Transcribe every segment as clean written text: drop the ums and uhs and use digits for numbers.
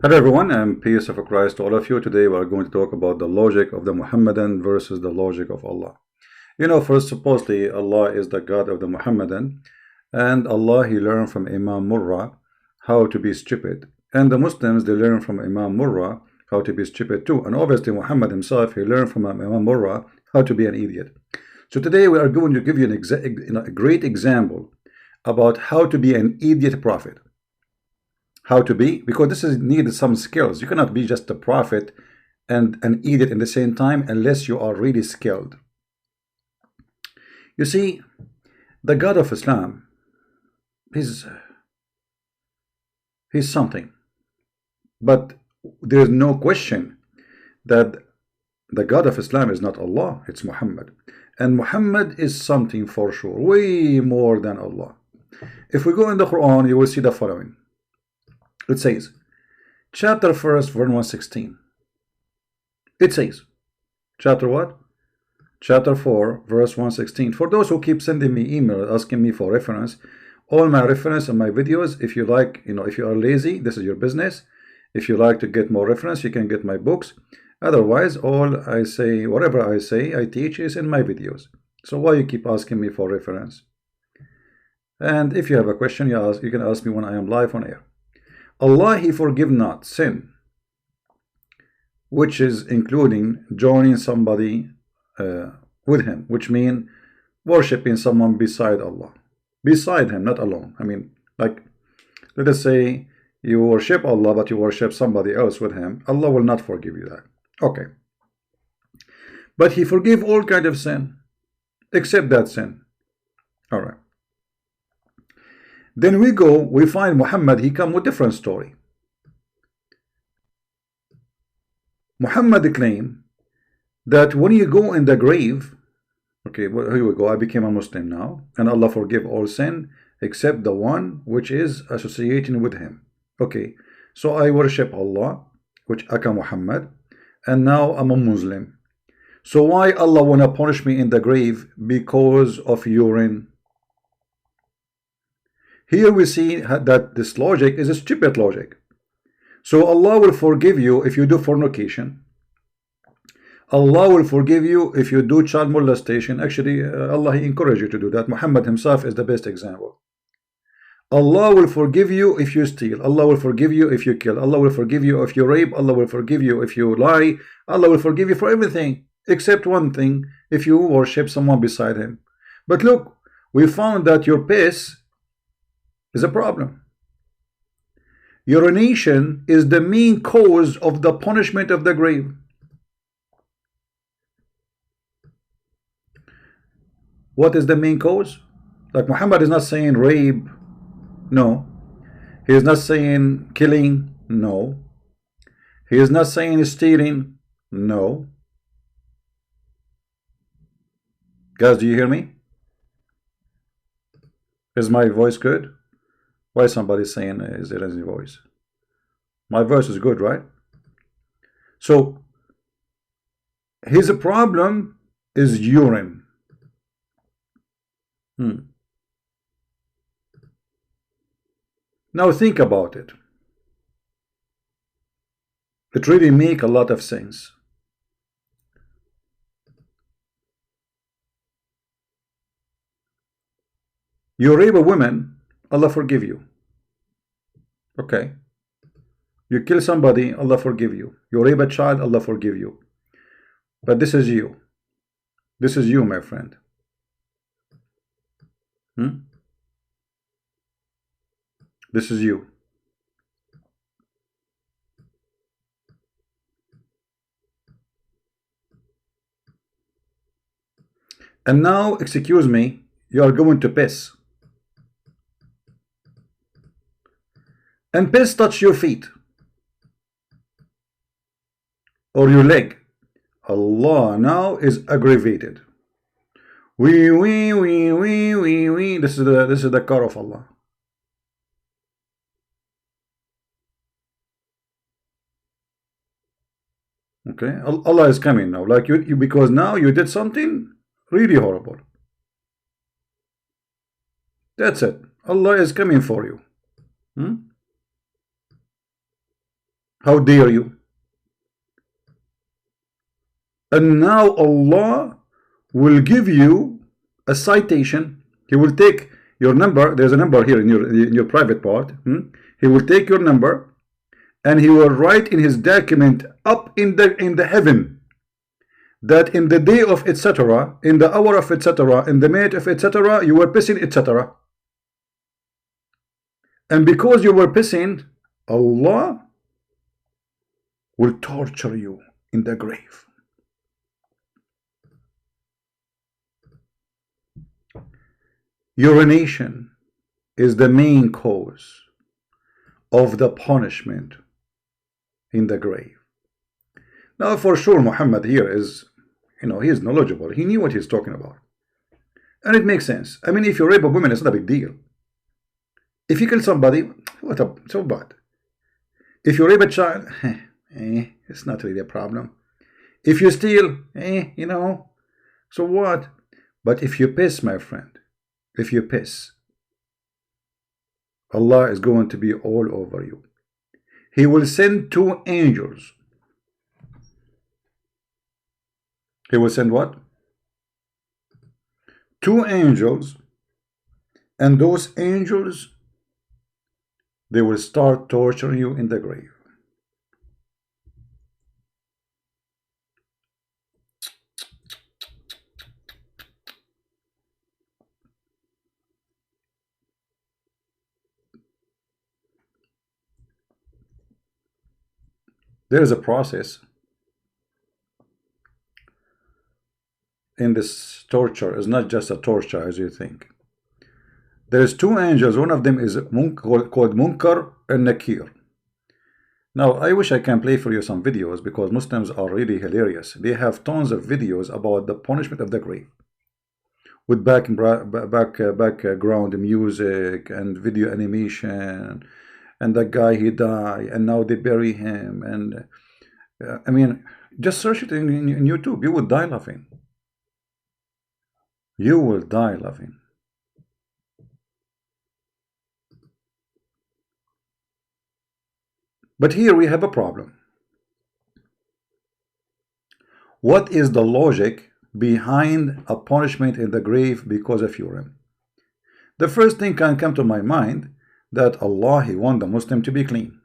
Hello everyone, and peace of Christ to all of you. Today we are going to talk about the logic of the Muhammadan versus the logic of Allah. First, supposedly Allah is the God of the Muhammadan, and Allah, he learned from Imam Murrah how to be stupid. And the Muslims, they learn from Imam Murrah how to be stupid too. And obviously Muhammad himself, he learned from Imam Murrah how to be an idiot. So today we are going to give you a great example about how to be an idiot prophet. How to be, because this is needed some skills. You cannot be just a prophet and an idiot in the same time unless you are really skilled. You see, the God of Islam, he's something, but there is no question that the God of Islam is not Allah, it's Muhammad. And Muhammad is something for sure, way more than Allah. If we go in the Quran, you will see the following. It says, chapter 1, verse 116. It says, chapter what? Chapter 4, verse 116. For those who keep sending me email asking me for reference, all my reference and my videos, if you like, if you are lazy, this is your business. If you like to get more reference, you can get my books. Otherwise, all I say, whatever I say, I teach is in my videos. So why you keep asking me for reference? And if you have a question, you can ask me when I am live on air. Allah, he forgive not sin, which is including joining somebody with him, which means worshipping someone beside Allah, beside him, not alone. I mean, like, let us say you worship Allah, but you worship somebody else with him. Allah will not forgive you that. Okay. But he forgive all kind of sin, except that sin. All right. Then we find Muhammad, he come with different story. Muhammad claim that when you go in the grave, okay, well, here we go, I became a Muslim now, and Allah forgive all sin except the one which is associating with him. Okay, so I worship Allah, which Aka Muhammad, and now I'm a Muslim. So why Allah wanna punish me in the grave? Because of urine. Here we see that this logic is a stupid logic. So Allah will forgive you if you do fornication. Allah will forgive you if you do child molestation. Actually, Allah, he encouraged you to do that. Muhammad himself is the best example. Allah will forgive you if you steal. Allah will forgive you if you kill. Allah will forgive you if you rape. Allah will forgive you if you lie. Allah will forgive you for everything except one thing, if you worship someone beside him. But look, we found that your piss is a problem. Urination is the main cause of the punishment of the grave. What is the main cause? Like Muhammad is not saying rape, no. He is not saying killing, no. He is not saying stealing, no. Guys, do you hear me? Is my voice good? Why is somebody saying is it any voice? My voice is good, right? So his problem is urine. Now think about it. It really makes a lot of sense. You rape a woman, Allah forgive you. Okay. You kill somebody, Allah forgive you. You rape a child, Allah forgive you. But this is you. This is you, my friend. This is you. And now, excuse me, you are going to piss. And piss touch your feet or your leg. Allah now is aggravated. This is the car of Allah. Okay, Allah is coming now, like you because now you did something really horrible. That's it. Allah is coming for you. How dare you? And now Allah will give you a citation. He will take your number. There's a number here in your private part. He will take your number and he will write in his document up in the heaven that in the day of etc., in the hour of etc., in the minute of etc., you were pissing etc. And because you were pissing, Allah will torture you in the grave. Urination is the main cause of the punishment in the grave. Now, for sure, Muhammad here is, he is knowledgeable. He knew what he's talking about. And it makes sense. I mean, if you rape a woman, it's not a big deal. If you kill somebody, what up? So bad. If you rape a child, it's not really a problem. If you steal, so what? But if you piss, my friend, if you piss, Allah is going to be all over you. He will send 2 angels. He will send what? 2 angels, and those angels, they will start torturing you in the grave. There is a process in this torture. It's not just a torture as you think. There's 2 angels. One of them is called Munkar and Nakir. Now, I wish I can play for you some videos because Muslims are really hilarious. They have tons of videos about the punishment of the grave with background music and video animation, and that guy, he died and now they bury him. And I mean, just search it in YouTube. You will die laughing. You will die laughing. But here we have a problem. What is the logic behind a punishment in the grave because of urine? The first thing can come to my mind that Allah, He want the Muslim to be clean.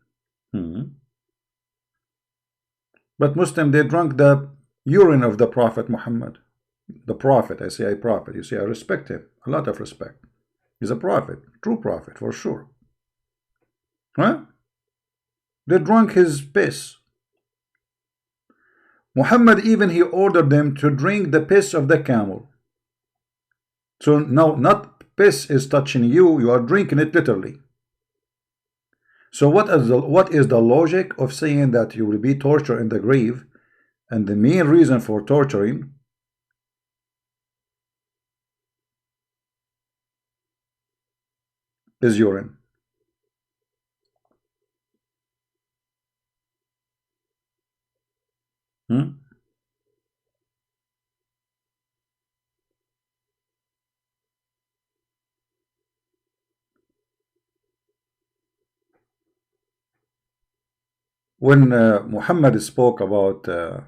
But Muslim, they drank the urine of the Prophet Muhammad. The Prophet, I say a prophet. You see, I respect him. A lot of respect. He's a prophet, true prophet for sure. Huh? They drank his piss. Muhammad even he ordered them to drink the piss of the camel. So now not piss is touching you, you are drinking it literally. So what is the logic of saying that you will be tortured in the grave, and the main reason for torturing is urine? When Muhammad spoke about the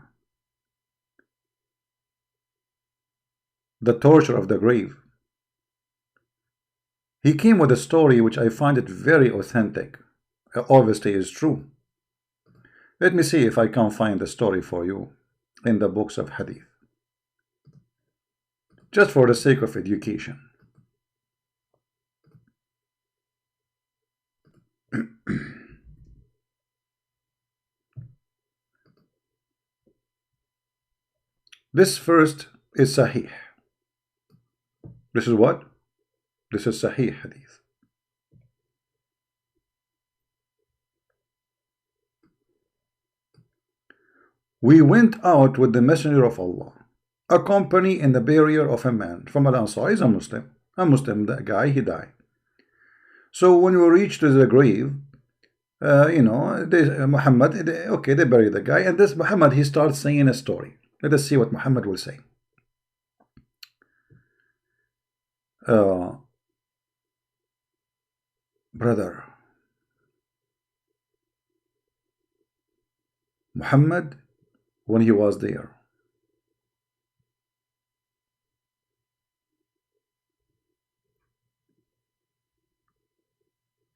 torture of the grave, he came with a story which I find it very authentic. Obviously is true. Let me see if I can find the story for you in the books of Hadith, just for the sake of education. This first is Sahih. This is what? This is Sahih Hadith. We went out with the Messenger of Allah, accompanied in the burial of a man from Al-Ansar. He's a Muslim that guy, he died. So when we reached the grave, Muhammad, they buried the guy, and this Muhammad, he starts saying a story. Let us see what Muhammad will say. Brother, Muhammad, when he was there,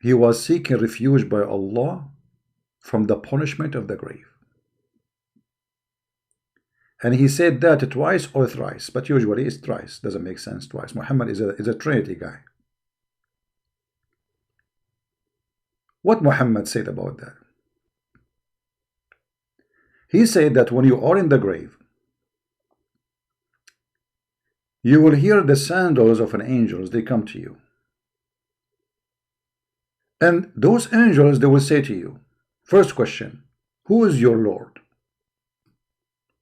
he was seeking refuge by Allah from the punishment of the grave. And he said that twice or thrice, but usually it's thrice. Doesn't make sense twice. Muhammad is a Trinity guy. What Muhammad said about that? He said that when you are in the grave, you will hear the sandals of an angels. They come to you. And those angels, they will say to you, first question, who is your Lord?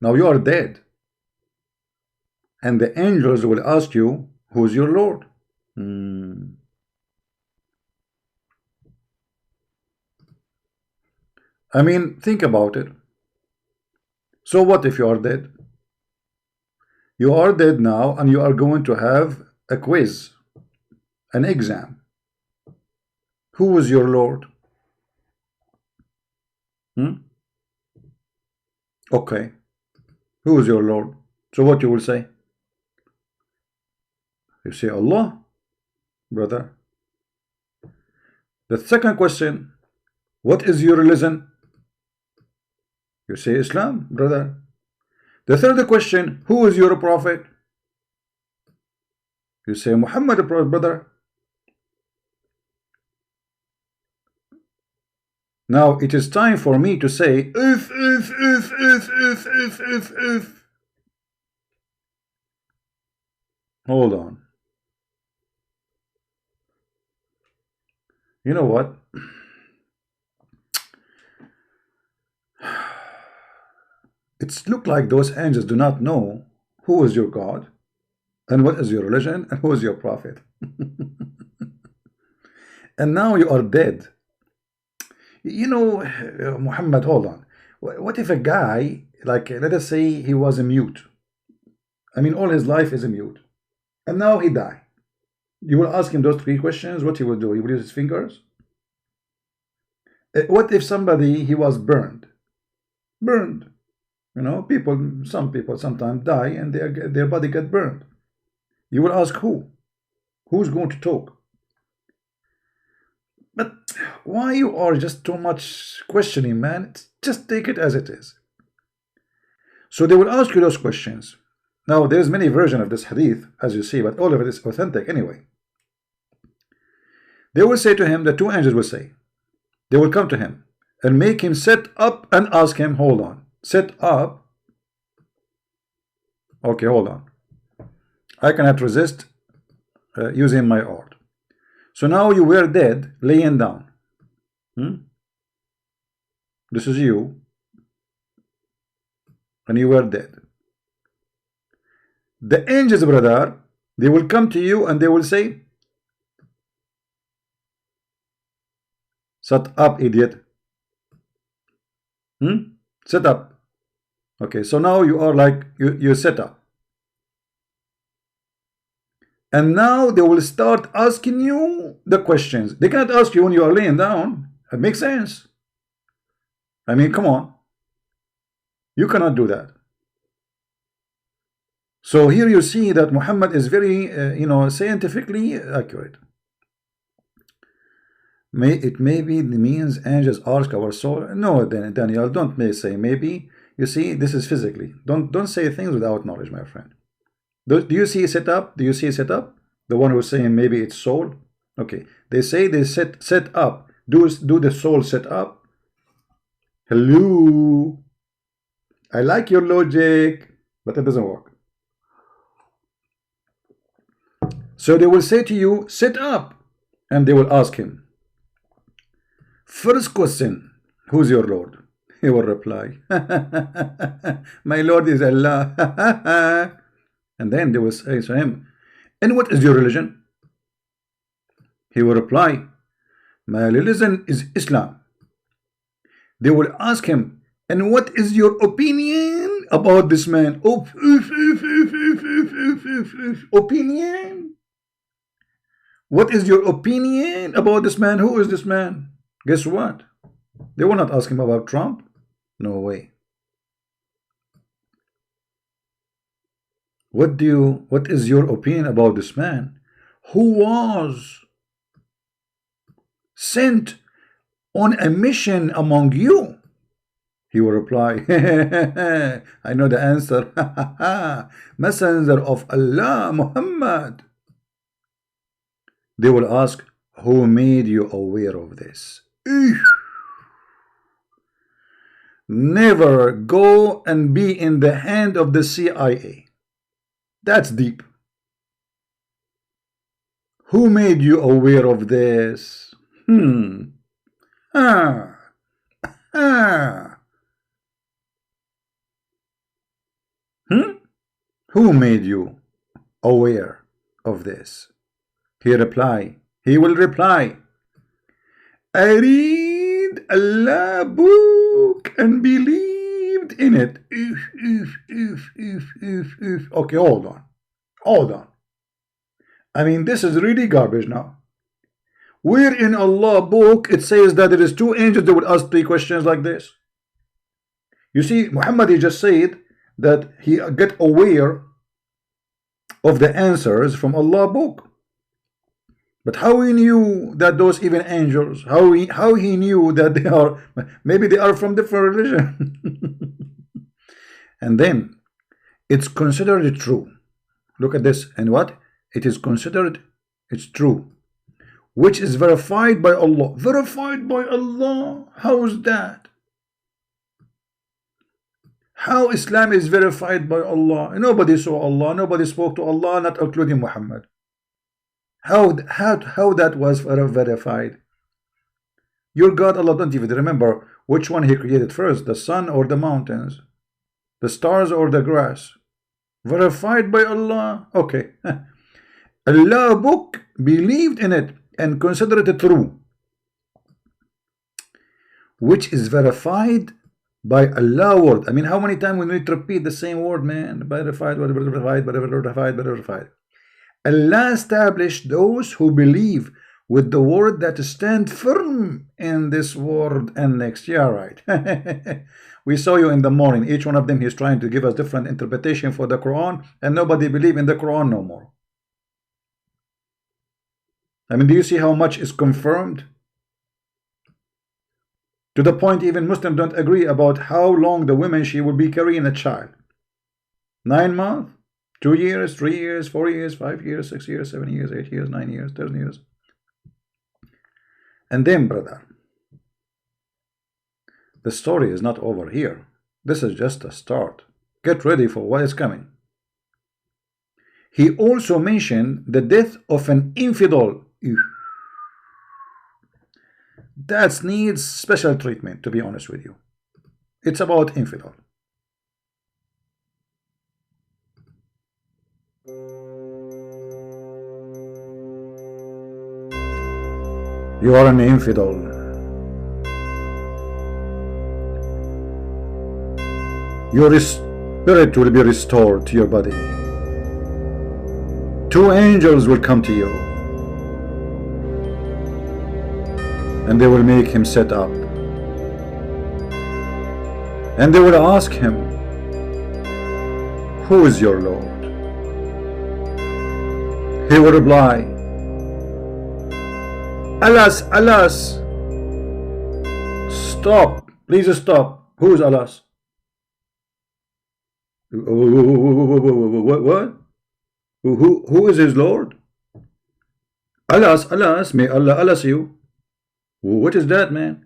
Now you are dead. And the angels will ask you, who is your Lord? I mean, think about it. So what if you are dead? You are dead now, and you are going to have a quiz, an exam. Who is your Lord? Okay. Who is your Lord? So what you will say? You say Allah, brother. The second question, what is your religion? You say Islam, brother. The third question, who is your prophet? You say Muhammad, brother. Now it is time for me to say if. Hold on. You know what? It's look like those angels do not know who is your God and what is your religion and who is your prophet. And now you are dead. You know, Muhammad, hold on. What if a guy, like, let us say he was a mute. I mean, all his life is a mute. And now he died. You will ask him those three questions, what he will do? He will use his fingers? What if somebody, he was burned? Burned. You know, some people sometimes die and their body get burned. You will ask who? Who's going to talk? But why you are just too much questioning, man? Just take it as it is. So they will ask you those questions. Now, there's many versions of this hadith, as you see, but all of it is authentic anyway. They will say to him, the two angels will say, they will come to him and make him sit up and ask him, hold on, sit up. Okay, hold on. I cannot resist using my art. So now you were dead, laying down. This is you. And you were dead. The angels, brother, they will come to you and they will say, sit up, idiot. Sit up. Okay, so now you are like, you sit up. And now they will start asking you the questions. They cannot ask you when you are laying down. It makes sense. I mean, come on. You cannot do that. So here you see that Muhammad is very, scientifically accurate. It maybe means angels ask our soul. No, Daniel, don't say maybe. You see, this is physically. Don't say things without knowledge, my friend. Do you see set up? Do you see set up? The one who's saying maybe it's soul. Okay, they say they set up. Do the soul set up? Hello. I like your logic, but it doesn't work. So they will say to you, sit up, and they will ask him, first question, who's your Lord? He will reply, my Lord is Allah. And then they will say to him, and what is your religion? He will reply, my religion is Islam. They will ask him, and what is your opinion about this man? Opinion? What is your opinion about this man? Who is this man? Guess what? They will not ask him about Trump. No way. what is your opinion about this man who was sent on a mission among you? He will reply, I know the answer. Messenger of Allah, Muhammad. They will ask, who made you aware of this? Never go and be in the hand of the CIA. That's deep. Who made you aware of this? Ah. Who made you aware of this? He will reply, I read Allah book and believed in it. Okay, hold on. I mean, this is really garbage now. Where in Allah book it says that there is two angels that would ask three questions like this? You see, Muhammad, he just said that he get aware of the answers from Allah book. But how he knew that those even angels, how he knew that they are, maybe they are from different religion. And then it's considered true. Look at this. And what? It is considered, it's true, which is verified by Allah. Verified by Allah? How is that? How Islam is verified by Allah? Nobody saw Allah, nobody spoke to Allah, not including Muhammad. How that was verified? Your God, Allah, don't even remember which one he created first, the sun or the mountains, the stars or the grass. Verified by Allah. Okay. Allah book believed in it and considered it true, which is verified by Allah word. I mean, how many times we need to repeat the same word, man? Verified. Allah established those who believe with the word that stand firm in this world and next. Yeah, right. We saw you in the morning. Each one of them, he's trying to give us different interpretation for the Quran, and nobody believe in the Quran no more. I mean, do you see how much is confirmed? To the point even Muslims don't agree about how long the woman she will be carrying a child. 9 months? 2 years, 3 years, 4 years, 5 years, 6 years, 7 years, 8 years, 9 years, 10 years. And then, brother, the story is not over here. This is just a start. Get ready for what is coming. He also mentioned the death of an infidel. That needs special treatment, to be honest with you. It's about infidel. You are an infidel. Your spirit will be restored to your body. 2 angels will come to you, and they will make him sit up, and they will ask him, who is your Lord? He will reply, Alas, alas. Stop, please stop. Who is alas? What? Who is his Lord? Alas, alas, may Allah alas you. What is that, man?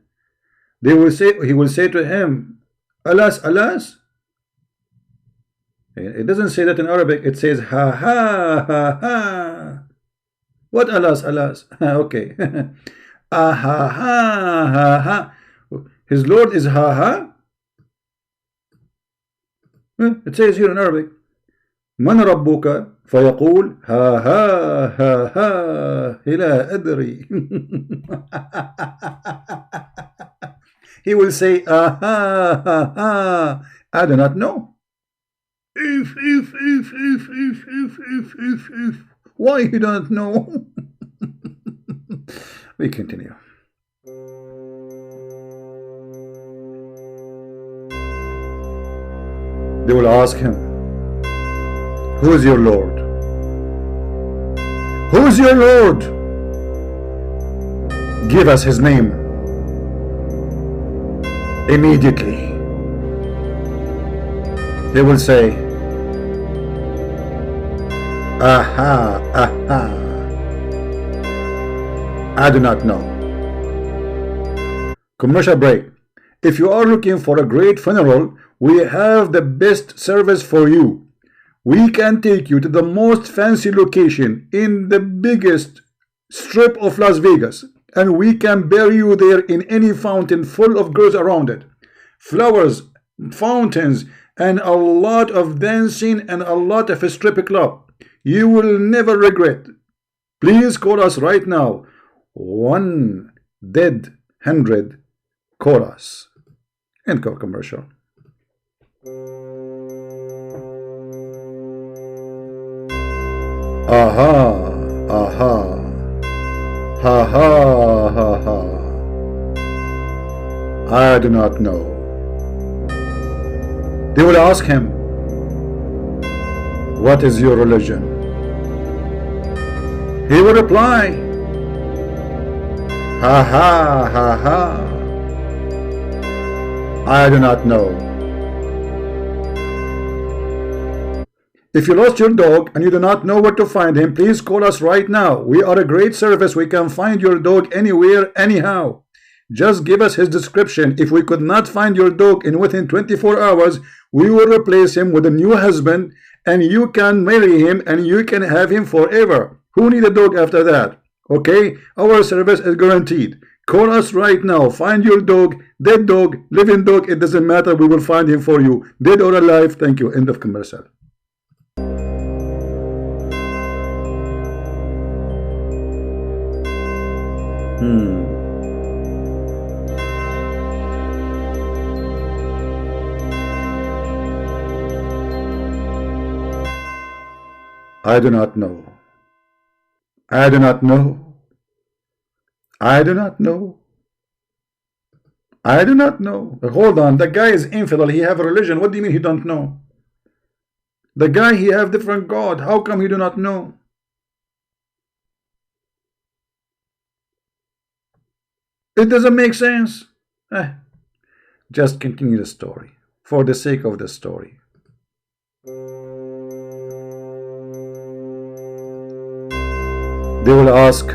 They will say, he will say to him, alas, alas. It doesn't say that in Arabic. It says ha ha ha ha. What alas, alas? Okay. Ah ha ha ha ha. His Lord is ha ha. It says here in Arabic, من ربك فيقول ها ها ها ها لا أدري. He will say ah ha ha ha, I do not know. If why you don't know? We continue. They will ask him, Who is your Lord? Who is your Lord? Give us his name immediately. He will say, aha, aha, I do not know. Commercial break. If you are looking for a great funeral, we have the best service for you. We can take you to the most fancy location in the biggest strip of Las Vegas, and we can bury you there in any fountain full of girls around it. Flowers, fountains, and a lot of dancing and a lot of a strip club. You will never regret. Please call us right now. 1-100 call us. End of commercial. Aha, aha, ha ha ha ha. I do not know. They will ask him, what is your religion? He will reply, ha ha ha ha, I do not know. If you lost your dog and you do not know where to find him, please call us right now. We are a great service. We can find your dog anywhere, anyhow. Just give us his description. If we could not find your dog in within 24 hours, we will replace him with a new husband, and you can marry him and you can have him forever. Who need a dog after that? Okay, our service is guaranteed. Call us right now. Find your dog, dead dog, living dog, it doesn't matter. We will find him for you, dead or alive. Thank you. End of commercial. I do not know. I do not know. I do not know. I do not know. Hold on. The guy is infidel. He have a religion. What do you mean he don't know? The guy, he have different God. How come he do not know? It doesn't make sense. Just continue the story for the sake of the story. They will ask,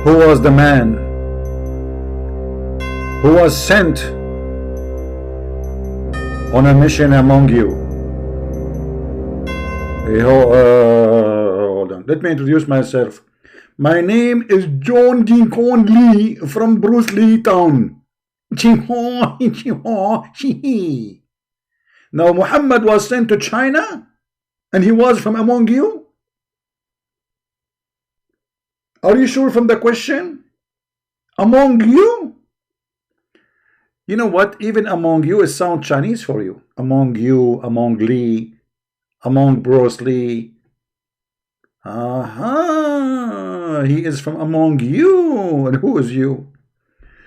who was the man who was sent on a mission among you? Hold on. Let me introduce myself. My name is John King Kong Lee from Bruce Lee Town. Now Muhammad was sent to China and he was from among you? Are you sure from the question? Among you? You know what? Even among you, it sounds Chinese for you. Among you, among Lee, among Bruce Lee. Aha! He is from among you. And who is you?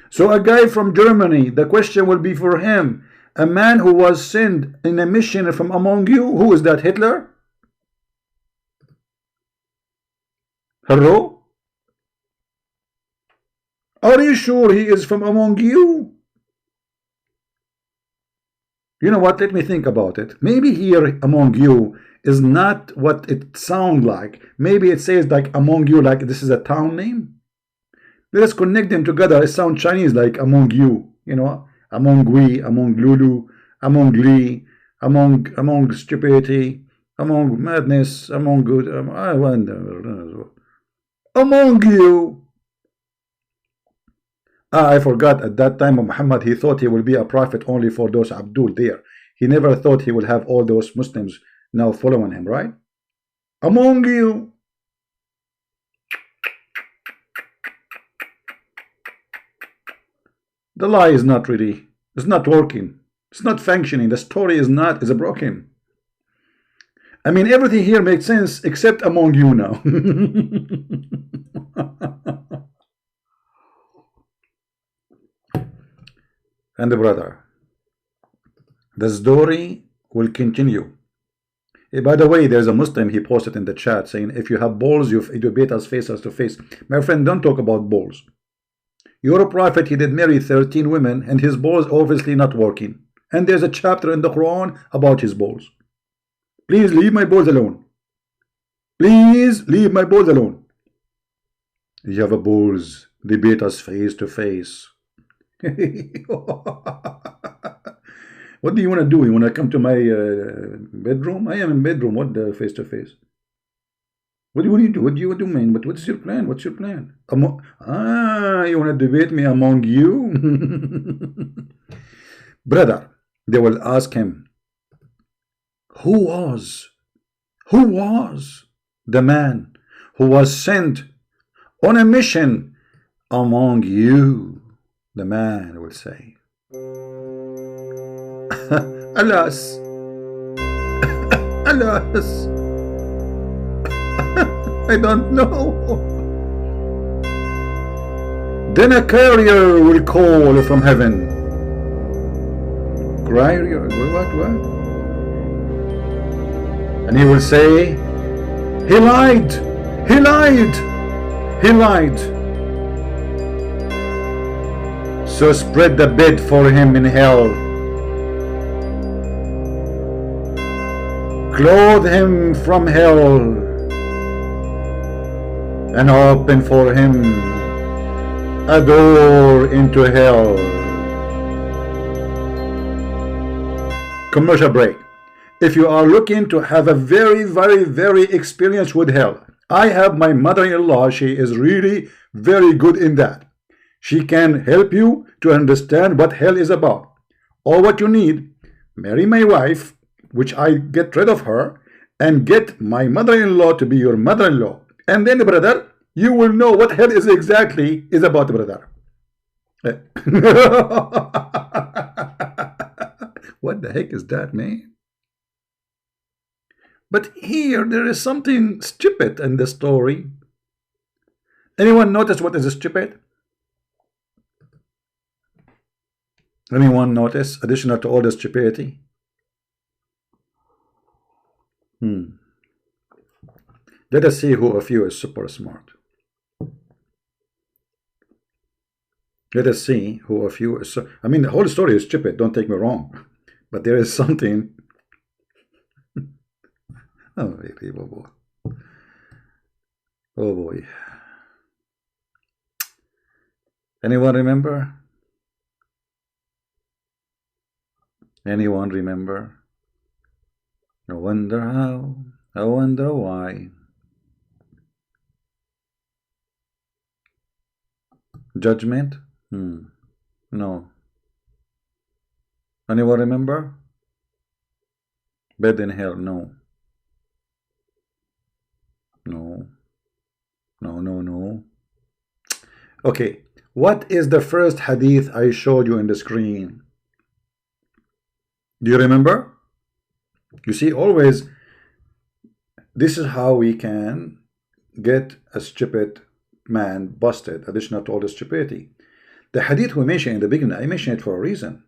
So a guy from Germany, the question will be for him. A man who was sent in a mission from among you. Who is that? Hitler? Hello? Are you sure he is from among you? You know what? Let me think about it. Maybe here among you is not what it sounds like. Maybe it says like among you, like this is a town name. Let us connect them together. It sounds Chinese, like among you. You know, among we, among Lulu, among Lee, among stupidity, among madness, among good. I wonder. Among you. I forgot at that time of Muhammad, he thought he will be a prophet only for those Abdul there. He never thought he will have all those Muslims now following him, right? Among you. The lie is not really, it's not working. It's not functioning. The story is broken. I mean, everything here makes sense except among you now. And brother, the story will continue. By the way, there's a Muslim, he posted in the chat saying, if you have balls, you debate us face to face. My friend, don't talk about balls. Your prophet, he did marry 13 women, and his balls obviously not working. And there's a chapter in the Quran about his balls. Please leave my balls alone. Please leave my balls alone. You have a balls, debate us face to face. What do you want to do? You want to come to my bedroom? I am in bedroom. What face to face? What do you do? What do you mean? But what's your plan? What's your plan? You want to debate me among you? Brother, they will ask him, who was the man who was sent on a mission among you? The man will say, alas, alas, I don't know. Then a carrier will call from heaven. Carrier, what? And he will say, he lied. So spread the bed for him in hell. Clothe him from hell and open for him a door into hell. Commercial break. If you are looking to have a very experience with hell, I have my mother-in-law. She is really very good in that. She can help you to understand what hell is about. All what you need, marry my wife, which I get rid of her, and get my mother-in-law to be your mother-in-law. And then, brother, you will know what hell is exactly is about, brother. What the heck is that, man? But here, there is something stupid in the story. Anyone notice what is stupid? Anyone notice, additional to all the stupidity? Let us see who of you is super smart. Let us see who of you is so, I mean, the whole story is stupid, don't take me wrong. But there is something. Unbelievable. Oh boy. Anyone remember? Anyone remember? I wonder how, I wonder why. Judgment? No. Anyone remember? Bed in hell? No. No. Okay. What is the first hadith I showed you in the screen? Do you remember? You see, always, this is how we can get a stupid man busted, additional to all the stupidity. The hadith we mentioned in the beginning, I mentioned it for a reason.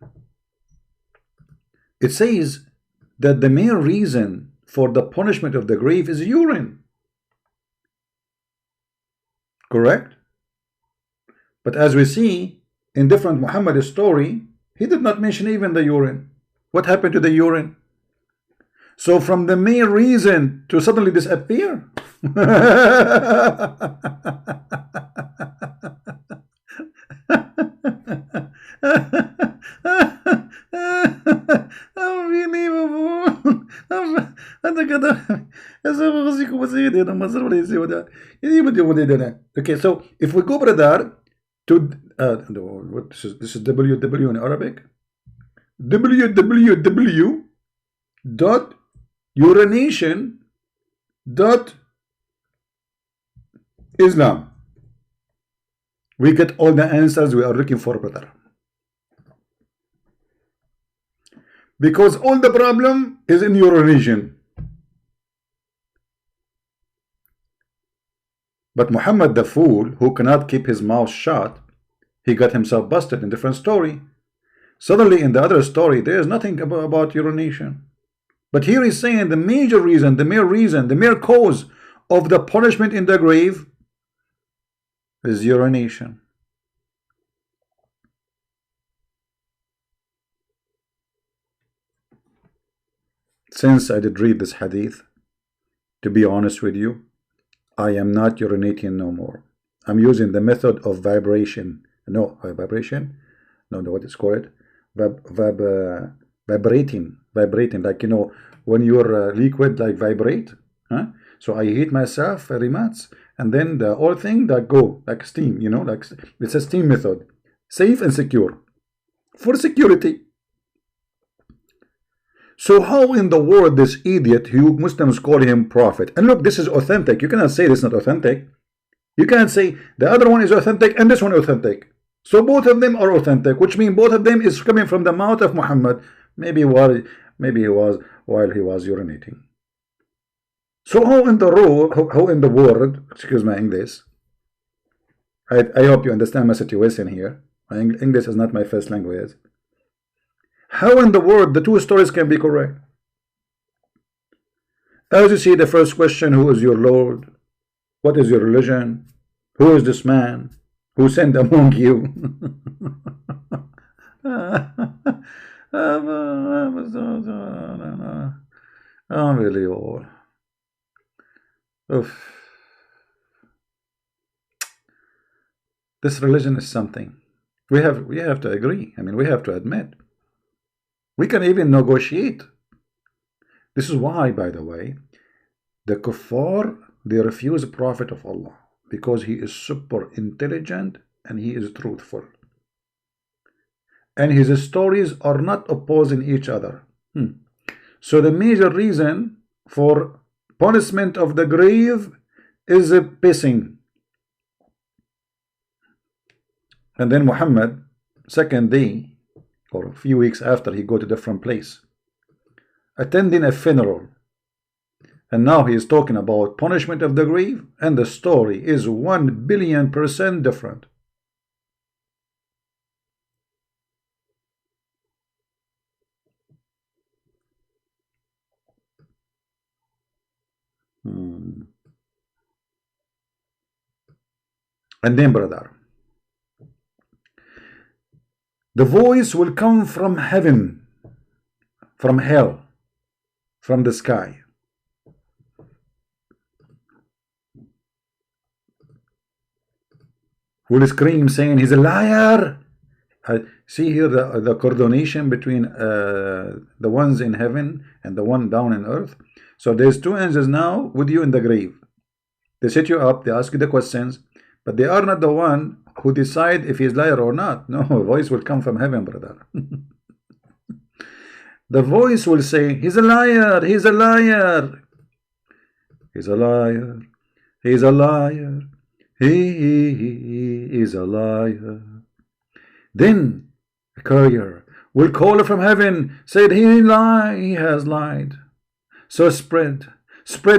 It says that the main reason for the punishment of the grave is urine. Correct? But as we see in different Muhammad story, he did not mention even the urine. What happened to the urine? So from the main reason to suddenly disappear. Okay, so if we go, brother, to what this is www in Arabic, www.urination.islam. We get all the answers we are looking for, brother. Because all the problem is in urination. But Muhammad the fool, who cannot keep his mouth shut, he got himself busted in different story. Suddenly in the other story, there is nothing about urination. But here he's saying the major reason, the mere reason, the mere cause of the punishment in the grave is urination. Since I did read this hadith, to be honest with you, I am not urinating no more. I'm using the method of vibration. No, vibration? No, what is called? Vibrating. Vibrating, like, you know, when your liquid like vibrate. Huh? So I heat myself very much, and then the whole thing that go like steam, you know, like it's a steam method. Safe and secure. For security. So how in the world this idiot, who Muslims call him prophet, and look, this is authentic. You cannot say this is not authentic. You can't say the other one is authentic and this one authentic. So both of them are authentic, which means both of them is coming from the mouth of Muhammad. Maybe he was while he was urinating. So how in the world, excuse my English, I hope you understand my situation here. My English is not my first language. How in the world the two stories can be correct? As you see, the first question, who is your Lord? What is your religion? Who is this man who sent among you? Unbelievable. Oof. This religion is something. We have to agree. I mean, we have to admit. We can even negotiate. This is why, by the way, the kuffar, they refuse the Prophet of Allah because he is super intelligent and he is truthful. And his stories are not opposing each other. So the major reason for punishment of the grave is pissing. And then Muhammad, second day, or a few weeks after, he go to a different place, attending a funeral. And now he is talking about punishment of the grave, and the story is 1,000,000,000% different. And then, brother, the voice will come from heaven, from hell, from the sky. Will scream saying, he's a liar. See here the coordination between the ones in heaven and the one down in earth. So there's two angels now with you in the grave. They set you up, they ask you the questions, but they are not the one who decide if he's liar or not. No, a voice will come from heaven, brother. The voice will say, he's a liar, he's a liar. He's a liar, he's a liar, he is a liar. Then a courier will call from heaven, said he has lied. So spread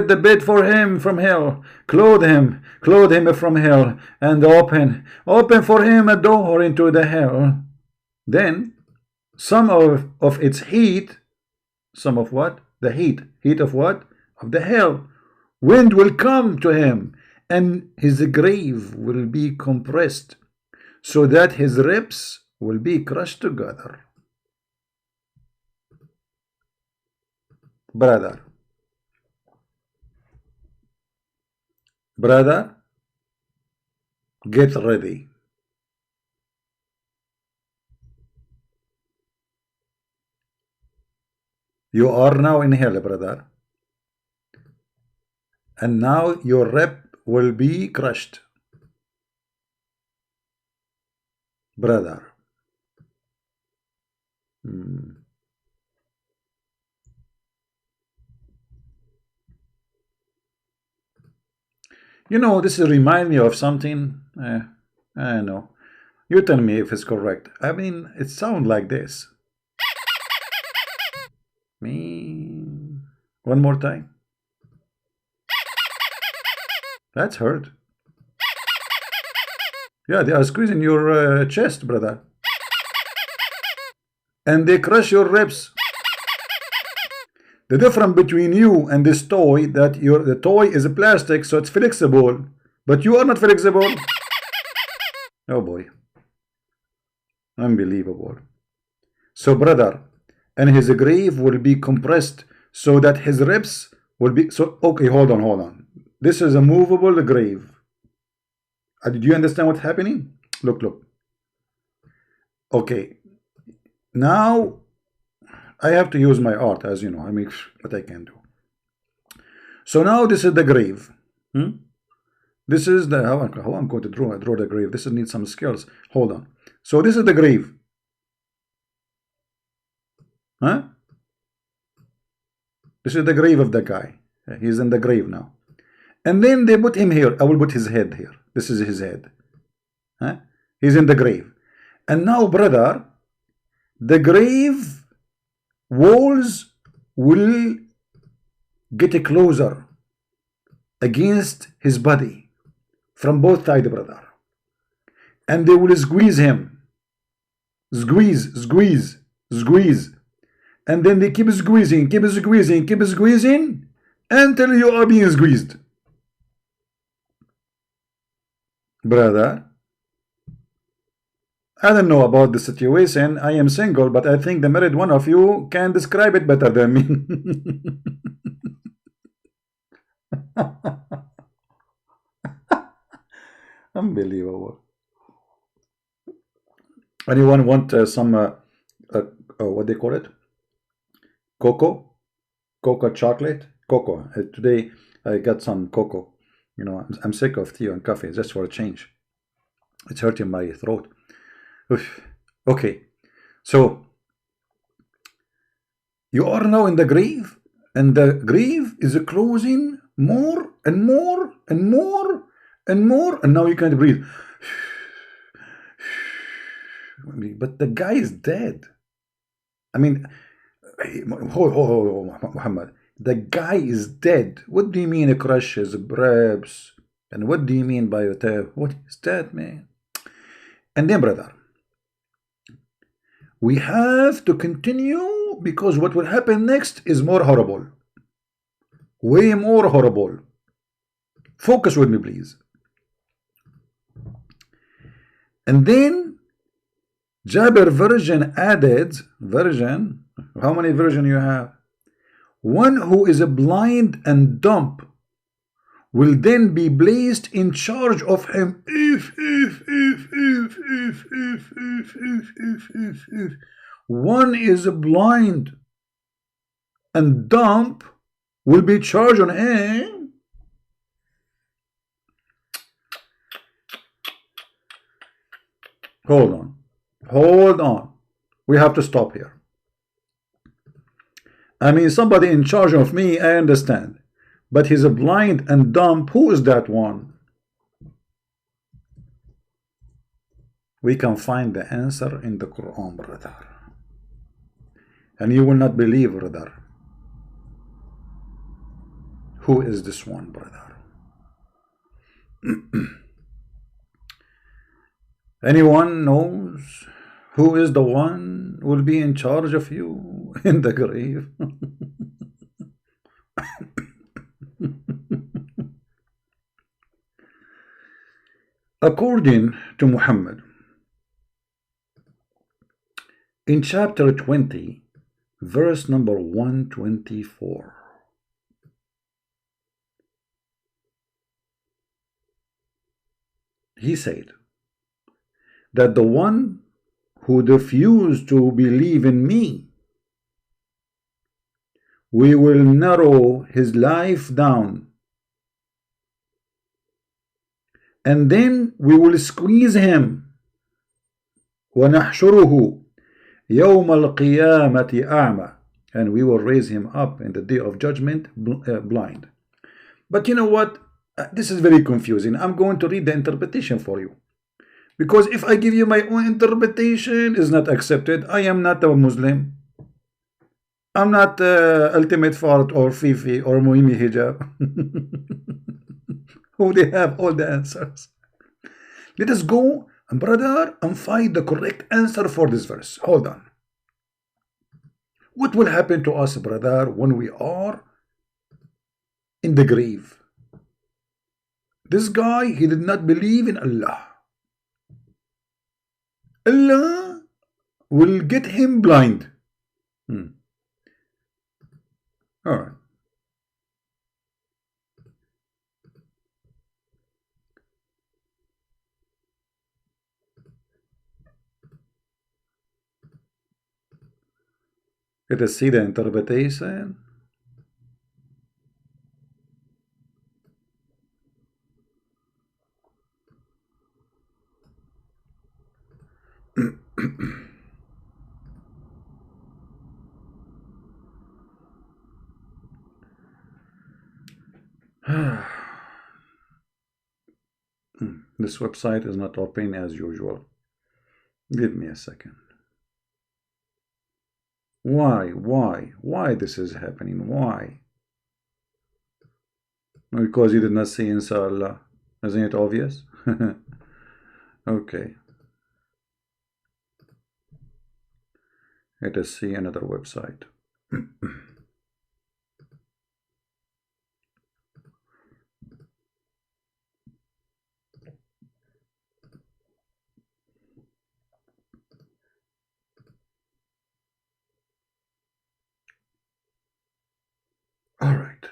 the bed for him from hell, clothe him from hell, and open for him a door into the hell. Then some of its heat, some of what? The heat of what? Of the hell. Wind will come to him, and his grave will be compressed, so that his ribs will be crushed together. Brother, get ready. You are now in hell, brother. And now your rib will be crushed. Brother. You know, this remind me of something. I know. You tell me if it's correct. I mean, it sounds like this. One more time. That's hurt. Yeah, they are squeezing your chest, brother. And they crush your ribs. The difference between you and this toy, that the toy is plastic, so it's flexible, but you are not flexible. Oh boy, unbelievable. So brother, and his grave will be compressed so that his ribs will be so. Okay, hold on. This is a movable grave. Do you understand what's happening? Look. Okay, now I have to use my art, as you know. I mean, what I can do. So now this is the grave. This is the how I'm going to draw the grave. This needs some skills. Hold on. So this is the grave. Huh? This is the grave of the guy. He's in the grave now. And then they put him here. I will put his head here. This is his head. Huh? He's in the grave. And now, brother, the grave walls will get closer against his body from both sides, brother. And they will squeeze him. Squeeze. And then they keep squeezing until you are being squeezed. Brother, I don't know about the situation. I am single, but I think the married one of you can describe it better than me. Unbelievable. Anyone want some what they call it? Cocoa chocolate? Cocoa. Today I got some cocoa. You know, I'm sick of tea and coffee, just for a change. It's hurting my throat. Oof. Okay, so you are now in the grave, and the grave is closing more and more, and now you can't breathe. But the guy is dead. I mean, Muhammad, the guy is dead. What do you mean he crushes ribs? And what do you mean by what is that, man? And then, brother, we have to continue, because what will happen next is more horrible. Way more horrible. Focus with me, please. And then Jabir version added, how many version you have? One who is blind and dumb will then be placed in charge of him if one is blind and dumb will be charged on him. Hold on, we have to stop here. I mean, somebody in charge of me, I understand. But he's blind and dumb. Who is that one? We can find the answer in the Quran, brother. And you will not believe, brother. Who is this one, brother? Anyone knows who is the one who will be in charge of you in the grave? According to Muhammad, in chapter 20, verse number 124, he said that the one who refused to believe in me, we will narrow his life down, and then we will squeeze him. وَنَحْشُرُهُ يَوْمَ الْقِيَامَةِ أَعْمَى, and we will raise him up in the day of judgment blind. But you know what? This is very confusing. I'm going to read the interpretation for you. Because if I give you my own interpretation, it's not accepted. I am not a Muslim. I'm not Ultimate Fart or Fifi or Muhimi Hijab. Who they have all the answers. Let us go, brother, and find the correct answer for this verse. Hold on. What will happen to us, brother, when we are in the grave? This guy, he did not believe in Allah. Allah will get him blind. All right. Let us see the interpretation. This website is not open as usual. Give me a second. Why this is happening? Why? Because you did not see inshallah. Isn't it obvious? Okay. Let us see another website. All right.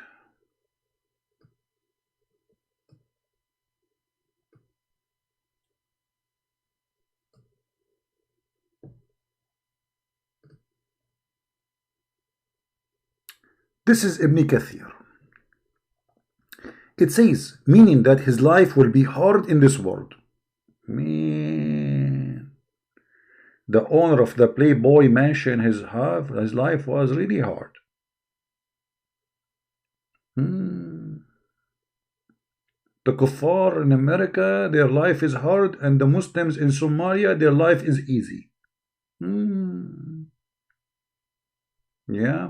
This is Ibn Kathir. It says, meaning that his life will be hard in this world. Man, the owner of the Playboy mansion, his life was really hard. The kuffar in America, their life is hard, and the Muslims in Somalia, their life is easy. Yeah.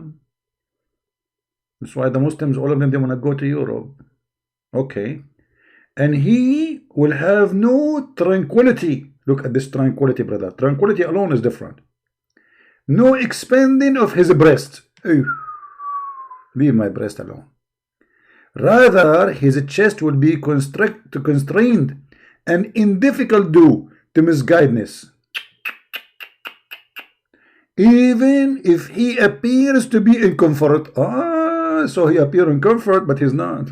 That's why the Muslims, all of them, they want to go to Europe. Okay. And he will have no tranquility. Look at this tranquility, brother. Tranquility alone is different. No expanding of his breast. Leave my breast alone. Rather, his chest will be constrained and in difficult due to misguidedness. Even if he appears to be in comfort. So he appears in comfort, but he's not.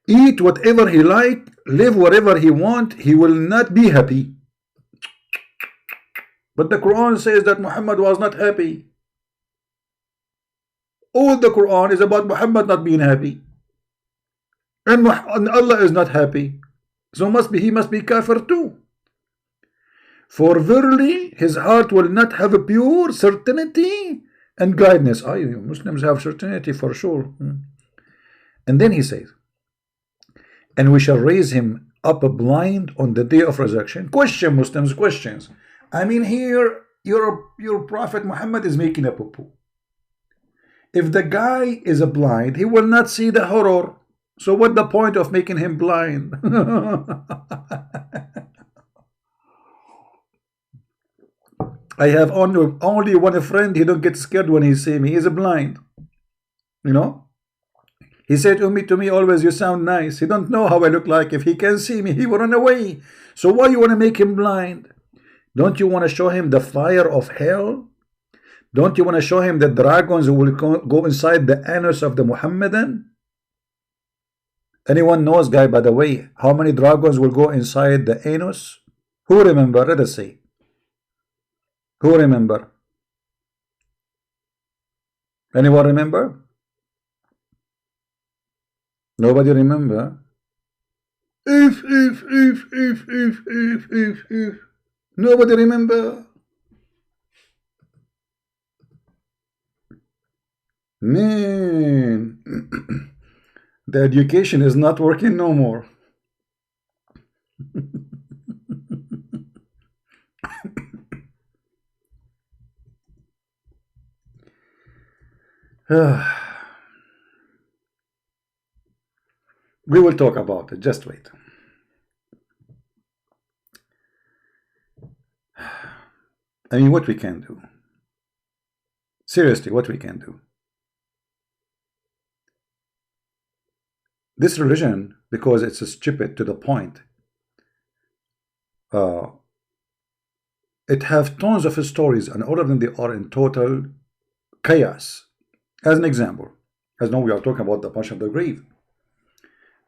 Eat whatever he like, live wherever he want, he will not be happy. But the Quran says that Muhammad was not happy. All the Quran is about Muhammad not being happy. And Allah is not happy. So he must be kafir too. For verily his heart will not have a pure certainty and guidance. Muslims have certainty for sure. And then he says, and we shall raise him up blind on the day of resurrection. Question, Muslims, questions. I mean, here your Prophet Muhammad is making a poo-poo. If the guy is a blind, he will not see the horror. So what the point of making him blind? I have only one friend. He don't get scared when he see me. He's a blind. You know. He said to me always, you sound nice. He don't know how I look like. If he can see me, he will run away. So why you want to make him blind? Don't you want to show him the fire of hell? Don't you want to show him the dragons will go inside the anus of the Muhammadan? Anyone knows, guy, by the way, how many dragons will go inside the anus? Who remember? Let us see. Who remember? Anyone remember? Nobody remember? If. Nobody remember? Man, the education is not working no more. We will talk about it. Just wait. I mean, what we can do? Seriously, what we can do? This religion, because it's stupid to the point, uh, it have tons of stories, and all of them they are in total chaos. As an example, as now we are talking about the Passion of the Grave.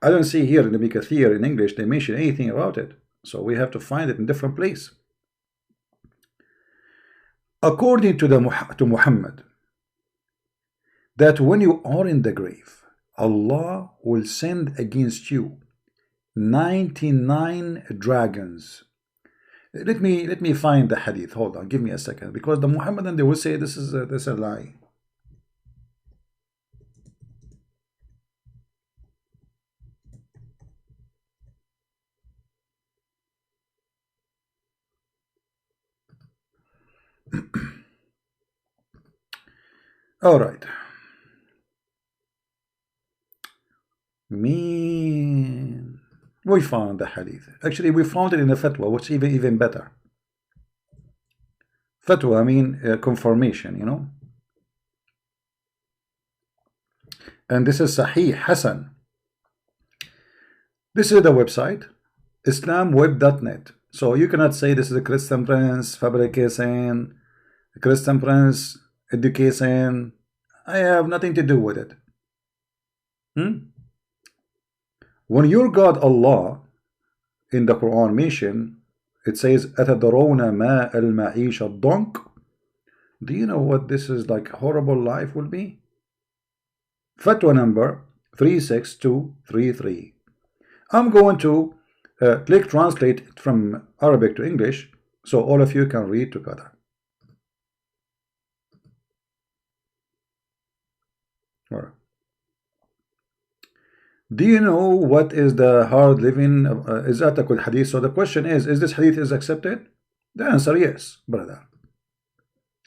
I don't see here in the Mikathir in English they mention anything about it, so we have to find it in different place. According to Muhammad, that when you are in the grave, Allah will send against you 99 dragons. Let me find the hadith. Hold on, give me a second, because the Muhammadan they will say this is a lie. All right. Mean we found the hadith. Actually, we found it in a fatwa, which even better. Fatwa, I mean confirmation, you know. And this is Sahih Hasan. This is the website, islamweb.net. So you cannot say this is a Christian Prince fabrication, Christian Prince education. I have nothing to do with it. When your God Allah in the Quran mention, it says أَتَدْرَوْنَ مَا الْمَعِيشَ الضَّنْقِ. Do you know what this is like horrible life will be? Fatwa number 36233. I'm going to click translate from Arabic to English so all of you can read together. All right. Do you know what is the hard living? Is that a good hadith? So the question is this hadith is accepted? The answer yes, brother.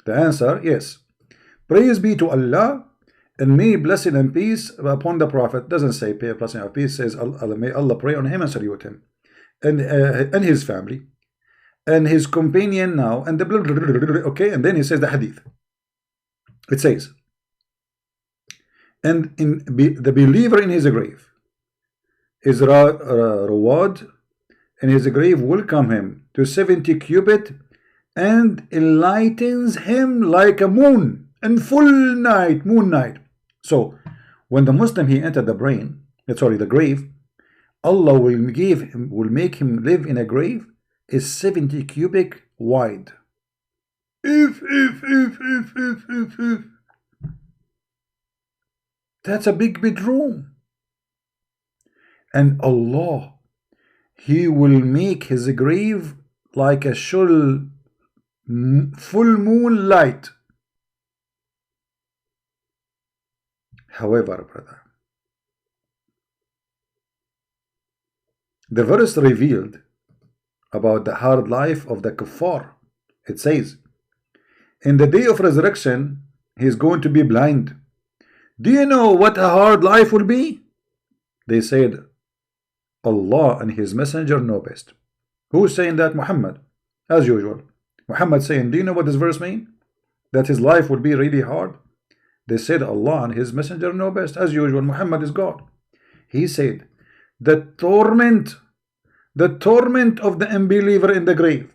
The answer yes. Praise be to Allah, and may blessing and peace upon the Prophet. Doesn't say blessing and peace, says Allah, may Allah pray on him and salute him, and his family, and his companion now, and the blah, blah, blah, blah, okay, and then he says the hadith. It says, and the believer in his grave is reward, and his grave will come him to 70 cubit and enlightens him like a moon and full night, moon night. So when the Muslim he entered the the grave, Allah will make him live in a grave is 70 cubic wide. If that's a big bedroom. And Allah, he will make his grave like a full moon light. However, brother, the verse revealed about the hard life of the kuffar. It says, in the day of resurrection, he is going to be blind. Do you know what a hard life will be? They said, Allah and his messenger know best. Who's saying that? Muhammad. As usual. Muhammad saying, do you know what this verse means? That his life will be really hard. They said Allah and his messenger know best. As usual, Muhammad is God. He said, the torment of the unbeliever in the grave,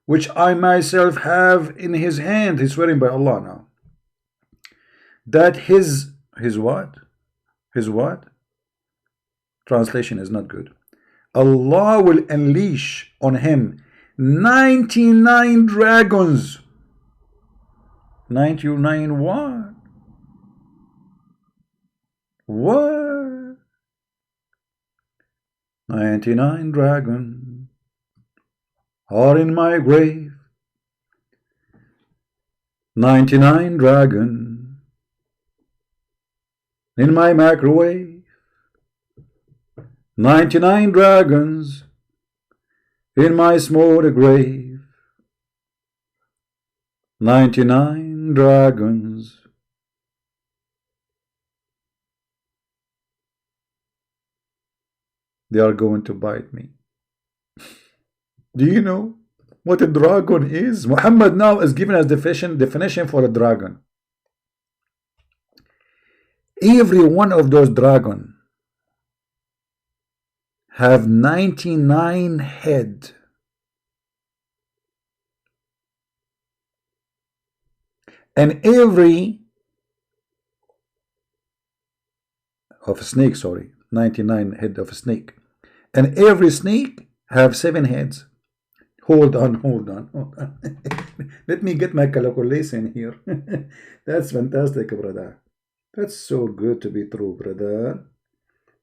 which I myself have in his hand. He's swearing by Allah now. That his what? His what? Translation is not good. Allah will unleash on him 99 dragons. 99 what? What? 99 dragons are in my grave. 99 dragons in my microwave. 99 dragons in my small grave. 99 dragons. They are going to bite me. Do you know? what a dragon is. Muhammad now is giving us definition for a dragon. Every one of those dragon have 99 head. And every of a snake, sorry, 99 head of a snake. And every snake have 7 heads. Hold on, hold on, hold on. Let me get my calculation here. That's fantastic, brother. That's so good to be true, brother.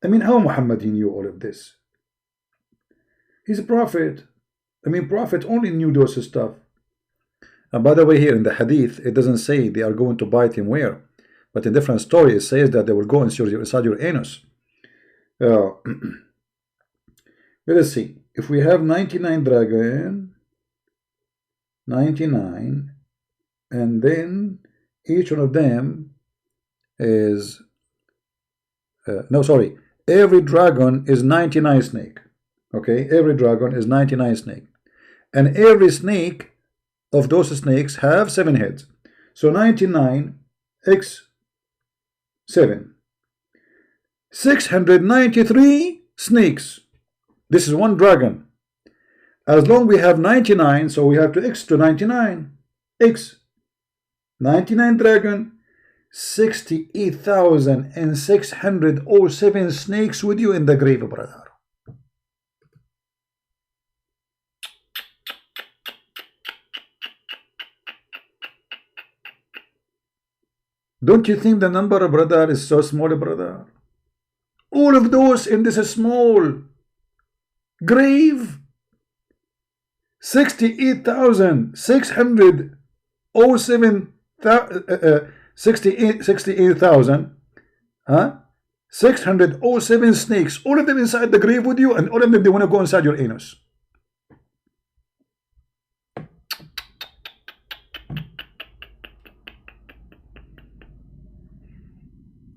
I mean, how Muhammad he knew all of this? He's a prophet. I mean, prophet only knew those stuff. And by the way, here in the hadith, it doesn't say they are going to bite him where. But in different stories, it says that they will go inside your anus. Let us see. If we have 99 dragon, 99, and then each one of them is no, sorry, every dragon is 99 snake. Okay, every dragon is 99 snake, and every snake of those snakes have 7 heads. So 99 x 7, 693 snakes. This is one dragon. As long we have 99, so we have to x to 99. X 99 dragon, 68,607 snakes with you in the grave, brother. Don't you think the number, brother, is so small, brother? All of those in this small grave, 68,607 68,000 607 snakes, all of them inside the grave with you, and all of them they want to go inside your anus.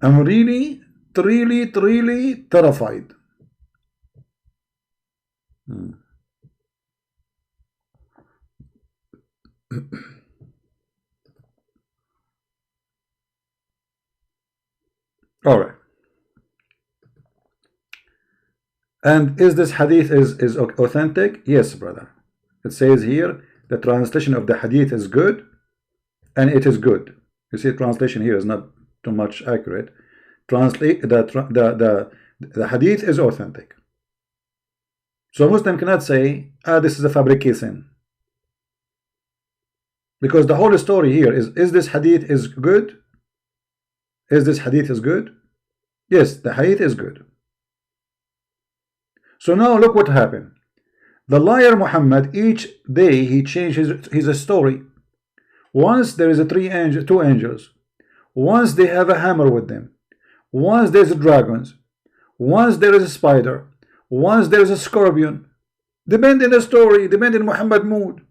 I'm really terrified. All right. And is this hadith is authentic? Yes, brother. It says here the translation of the hadith is good, and it is good. You see, translation here is not too much accurate. Translate the hadith is authentic. So a Muslim cannot say, this is a fabrication. Because the whole story here is this hadith is good? Is this hadith is good? Yes, the hadith is good. So now look what happened. The liar Muhammad, each day he changed his story. Once there is two angels. Once they have a hammer with them. Once there's dragons. Once there is a spider. Once there is a scorpion. Depend on the story, depend on Muhammad mood.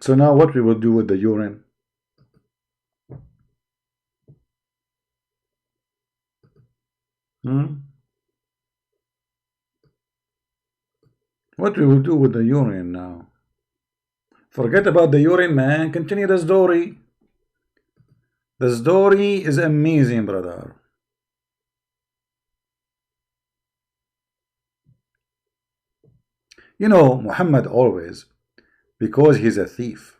So now what we will do with the urine? What we will do with the urine now? Forget about the urine, man. Continue the story. The story is amazing, brother. You know, Muhammad always, because he's a thief.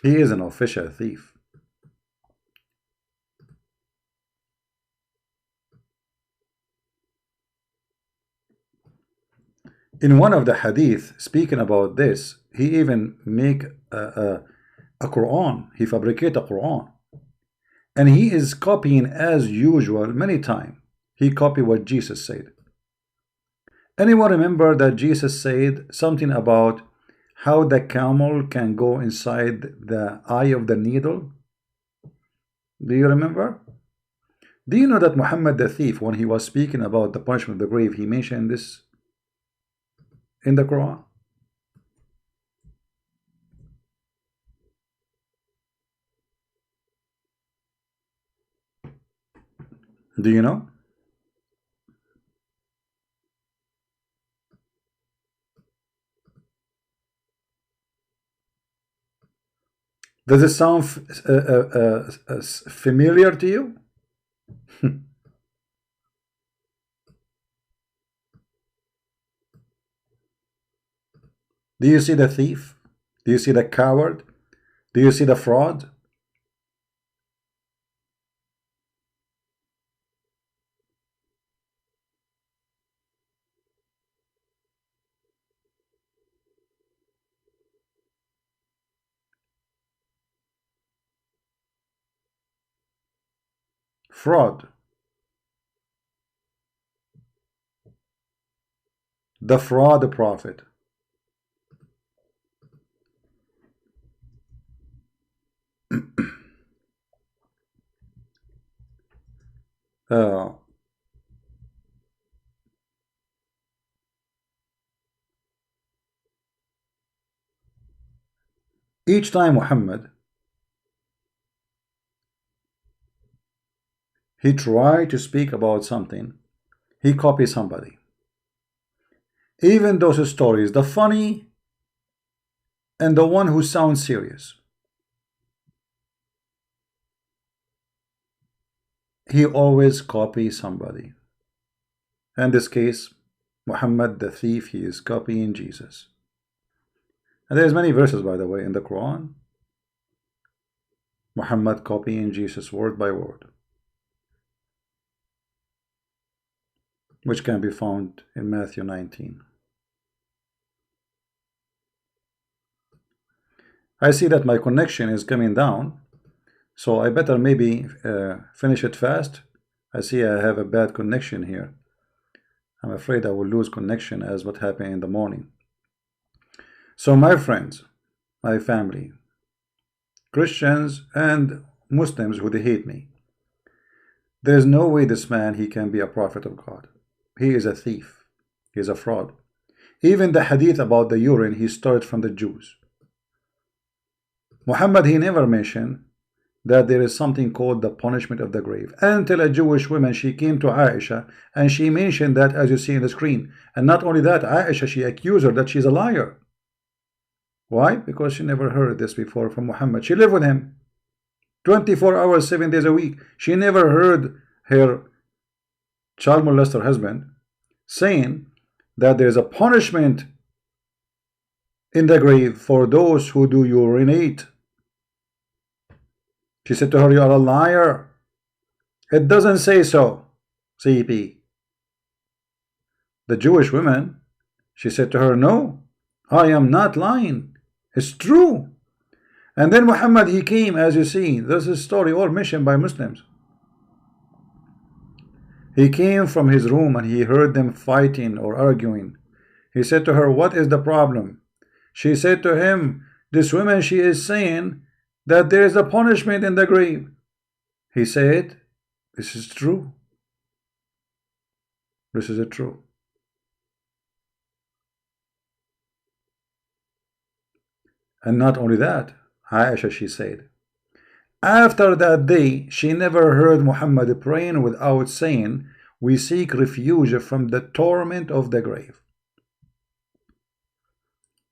He is an official thief. In one of the hadith speaking about this, he even make a Quran. He fabricate a Quran, and he is copying as usual many times. He copy what Jesus said. Anyone remember that Jesus said something about how the camel can go inside the eye of the needle? Do you remember? Do you know that Muhammad the thief, when he was speaking about the punishment of the grave, he mentioned this in the Quran? Do you know? Does it sound familiar to you? Do you see the thief? Do you see the coward? Do you see the fraud? Fraud. The fraud prophet. Uh, each time Muhammad, he tried to speak about something, he copies somebody. Even those stories, the funny and the one who sounds serious, he always copies somebody. In this case, Muhammad the thief, he is copying Jesus. And there's many verses, by the way, in the Quran, Muhammad copying Jesus word by word, which can be found in Matthew 19. I see that my connection is coming down, so I better maybe finish it fast. I see I have a bad connection here. I'm afraid I will lose connection as what happened in the morning. So my friends, my family, Christians and Muslims who they hate me, there is no way this man, he can be a prophet of God. He is a thief. He is a fraud. Even the hadith about the urine, he started from the Jews. Muhammad, he never mentioned that there is something called the punishment of the grave, until a Jewish woman, she came to Aisha and she mentioned that, as you see in the screen. And not only that, Aisha, she accused her that she's a liar. Why? Because she never heard this before from Muhammad. She lived with him 24 hours, 7 days a week. She never heard her child molester husband saying that there's a punishment in the grave for those who do urinate. She said to her, you are a liar. It doesn't say so, CP. The Jewish woman, she said to her, no, I am not lying. It's true. And then Muhammad, he came, as you see, this is a story all mentioned by Muslims. He came from his room and he heard them fighting or arguing. He said to her, what is the problem? She said to him, this woman, she is saying that there is a punishment in the grave. He said, this is true. This is true. And not only that, Aisha, she said, after that day, she never heard Muhammad praying without saying, we seek refuge from the torment of the grave.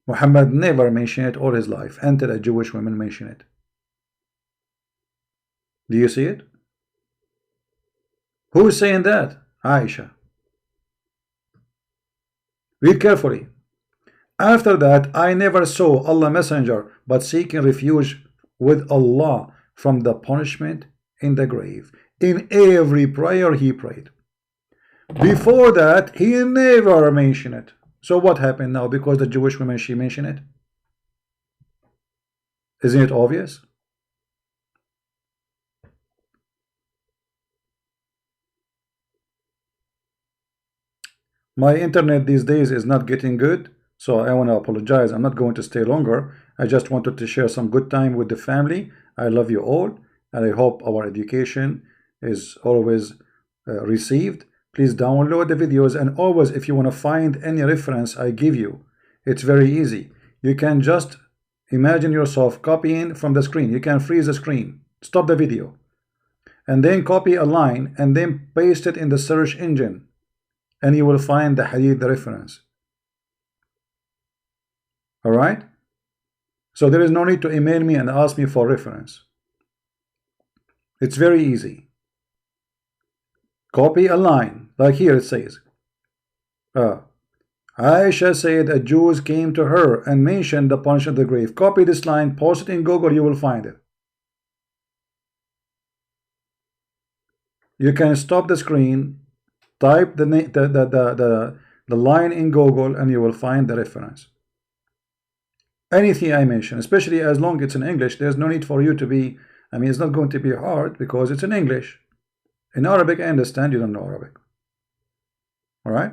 Muhammad never mentioned it all his life until a Jewish woman mentioned it. Do you see it? Who is saying that? Aisha. Read carefully. After that, I never saw Allah Messenger but seeking refuge with Allah from the punishment in the grave. In every prayer he prayed. Before that, he never mentioned it. So what happened now? Because the Jewish woman, she mentioned it? Isn't it obvious? My internet these days is not getting good, so I want to apologize. I'm not going to stay longer. I just wanted to share some good time with the family. I love you all, and I hope our education is always received. Please download the videos, and always, if you want to find any reference I give you, it's very easy. You can just imagine yourself copying from the screen. You can freeze the screen, stop the video, and then copy a line and then paste it in the search engine, and you will find the hadith reference. All right? So there is no need to email me and ask me for reference. It's very easy. Copy a line, like here it says, Aisha said a Jew came to her and mentioned the punishment of the grave. Copy this line, post it in Google, you will find it. You can stop the screen, type the line in Google, and you will find the reference. Anything I mention, especially as long as it's in English, there's no need for you to be, I mean, it's not going to be hard because it's in English. In Arabic, I understand you don't know Arabic. All right?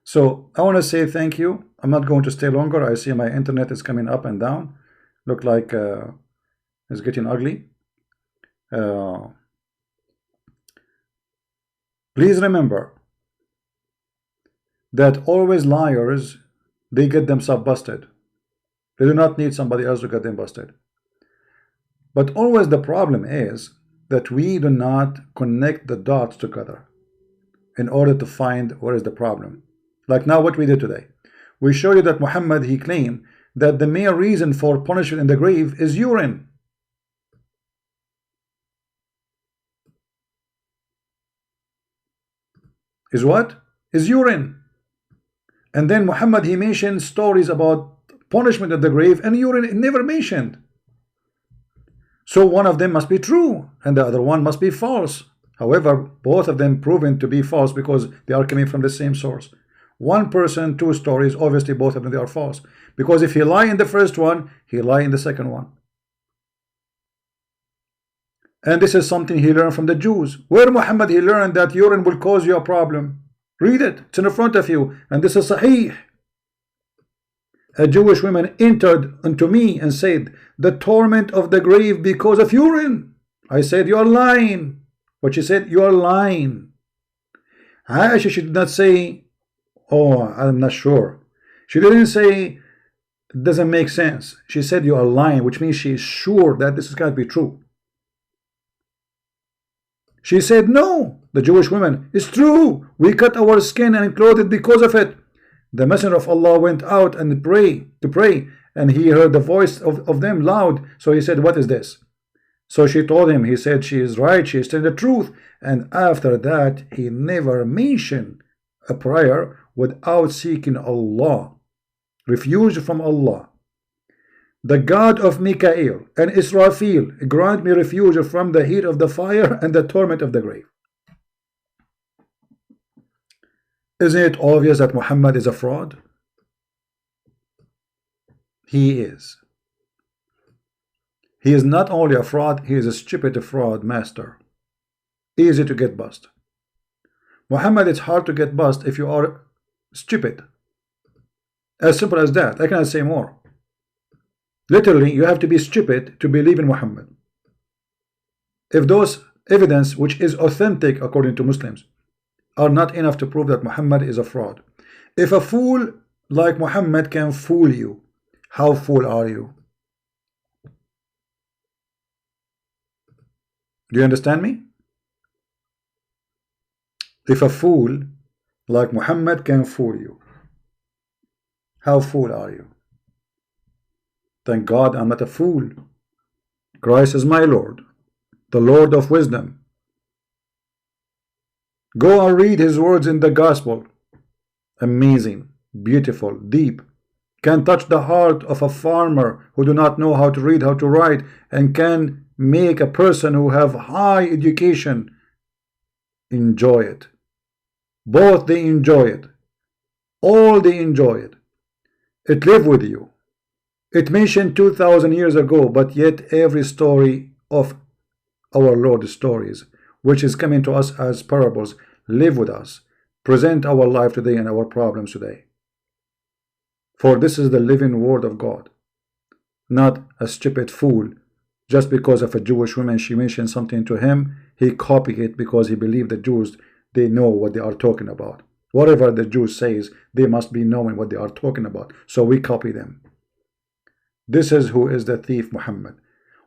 So I want to say thank you. I'm not going to stay longer. I see my internet is coming up and down. Look like it's getting ugly. Please remember that always liars, they get themselves busted. They do not need somebody else to get them busted. But always the problem is that we do not connect the dots together in order to find where is the problem. Like now what we did today. We showed you that Muhammad, he claimed that the main reason for punishment in the grave is urine. Is what? Is urine. And then Muhammad, he mentioned stories about punishment at the grave, and urine never mentioned. So one of them must be true and the other one must be false. However, both of them proven to be false because they are coming from the same source. One person, two stories, obviously both of them they are false. Because if he lie in the first one, he lie in the second one. And this is something he learned from the Jews. Where Muhammad he learned that urine will cause you a problem. Read it, it's in front of you, and this is sahih. A Jewish woman entered unto me and said, the torment of the grave because of urine. I said, you are lying. But she said, you are lying. Aisha, she did not say, oh, I'm not sure. She didn't say, it doesn't make sense. She said, you are lying, which means she is sure that this is going to be true. She said, no, the Jewish woman, it's true. We cut our skin and clothed it because of it. The Messenger of Allah went out and to pray, and he heard the voice of them loud. So he said, what is this? So she told him, he said, she is right, she is telling the truth. And after that, he never mentioned a prayer without seeking Allah, refuge from Allah. The God of Mikael and Israfil, grant me refuge from the heat of the fire and the torment of the grave. Isn't it obvious that Muhammad is a fraud? He is. He is not only a fraud, he is a stupid fraud master. Easy to get bust. Muhammad, it's hard to get bust if you are stupid. As simple as that. I cannot say more. Literally, you have to be stupid to believe in Muhammad. If those evidence, which is authentic according to Muslims, are not enough to prove that Muhammad is a fraud. If a fool like Muhammad can fool you, how fool are you? Do you understand me? If a fool like Muhammad can fool you, how fool are you? Thank God I'm not a fool. Christ is my Lord, the Lord of wisdom. Go and read his words in the gospel. Amazing, beautiful, deep. Can touch the heart of a farmer who do not know how to read, how to write, and can make a person who have high education enjoy it. Both they enjoy it. All they enjoy it. It live with you. It mentioned 2,000 years ago, but yet every story of our Lord's stories, which is coming to us as parables, live with us, present our life today and our problems today. For this is the living word of God, not a stupid fool. Just because of a Jewish woman, she mentioned something to him, He copied it because he believed the Jews, they know what they are talking about. Whatever the Jews says, they must be knowing what they are talking about. So we copy them. This is who is the thief, Muhammad.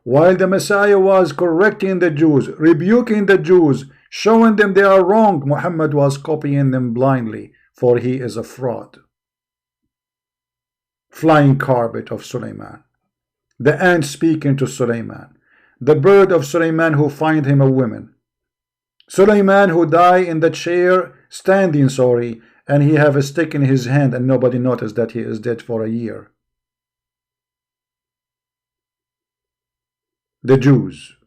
While the Messiah was correcting the Jews, rebuking the Jews, showing them they are wrong, Muhammad was copying them blindly, for he is a fraud. Flying carpet of Sulaiman, the ant speaking to Sulaiman, the bird of Sulaiman who find him a woman, Sulaiman who die in the chair standing, and he have a stick in his hand and nobody noticed that he is dead for a year. The Jews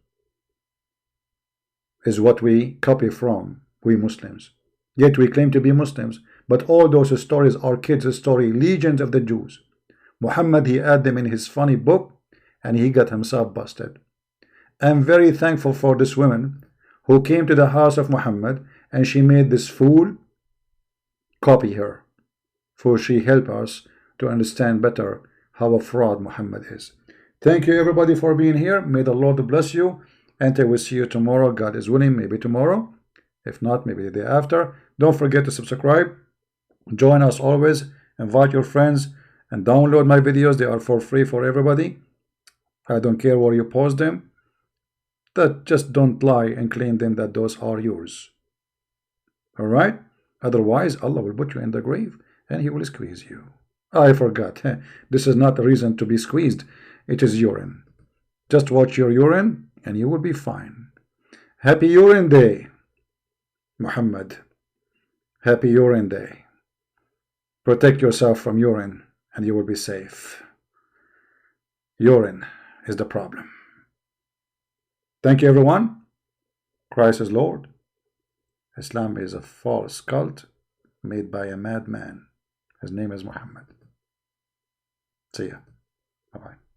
is what we copy from, we Muslims. Yet we claim to be Muslims, but all those stories are kids' story, legions of the Jews. Muhammad, he had them in his funny book, and he got himself busted. I'm very thankful for this woman who came to the house of Muhammad, and she made this fool copy her, for she helped us to understand better how a fraud Muhammad is. Thank you everybody for being here. May the Lord bless you, and I will see you tomorrow. God is willing, maybe tomorrow. If not, maybe the day after. Don't forget to subscribe. Join us always. Invite your friends and download my videos. They are for free for everybody. I don't care where you post them. That just don't lie and claim them that those are yours. Alright? Otherwise, Allah will put you in the grave and He will squeeze you. I forgot. This is not a reason to be squeezed. It is urine. Just watch your urine and you will be fine. Happy Urine Day, Muhammad. Happy Urine Day. Protect yourself from urine and you will be safe. Urine is the problem. Thank you everyone. Christ is Lord. Islam is a false cult made by a madman. His name is Muhammad. See ya. Bye-bye.